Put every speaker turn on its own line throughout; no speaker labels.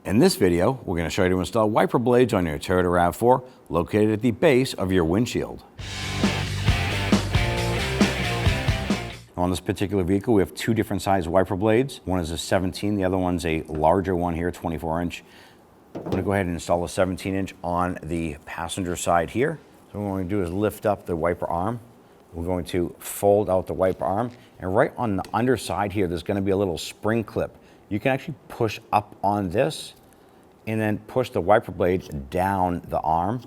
In this video, we're going to show you how to install wiper blades on your Toyota RAV4 located at the base of your windshield. On this particular vehicle, we have two different size wiper blades. One is a 17, the other one's a larger one here, 24 inch. I'm going to go ahead and install a 17 inch on the passenger side here. So what we're going to do is lift up the wiper arm. We're going to fold out the wiper arm, and right on the underside here, there's going to be a little spring clip. You can actually push up on this and then push the wiper blades down the arm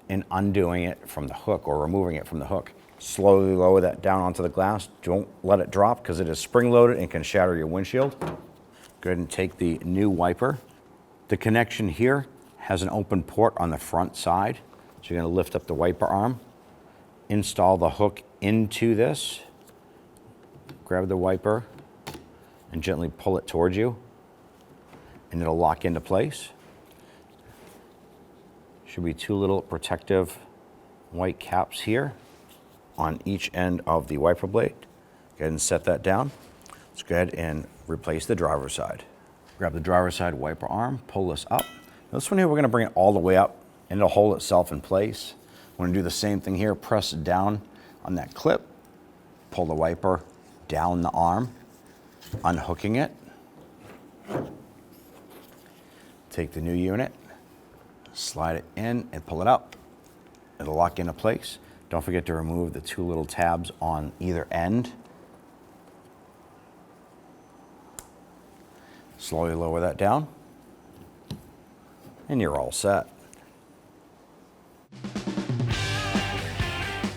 and undoing it from the hook or removing it from the hook. Slowly lower that down onto the glass. Don't let it drop because it is spring loaded and can shatter your windshield. Go ahead and take the new wiper. The connection here has an open port on the front side. So you're going to lift up the wiper arm, install the hook into this, grab the wiper and gently pull it towards you, and it'll lock into place. Should be two little protective white caps here on each end of the wiper blade. Go ahead and set that down. Let's go ahead and replace the driver's side. Grab the driver's side wiper arm, pull this up. Now this one here, we're gonna bring it all the way up and it'll hold itself in place. We're gonna do the same thing here, press it down on that clip, pull the wiper down the arm, unhooking it. Take the new unit, slide it in and pull it up. It'll lock into place. Don't forget to remove the two little tabs on either end. Slowly lower that down, and you're all set.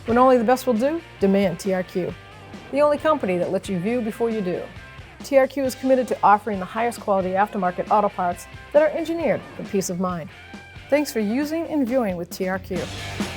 When only the best will do, demand TRQ. The only company that lets you view before you do. TRQ is committed to offering the highest quality aftermarket auto parts that are engineered for peace of mind. Thanks for using and viewing with TRQ.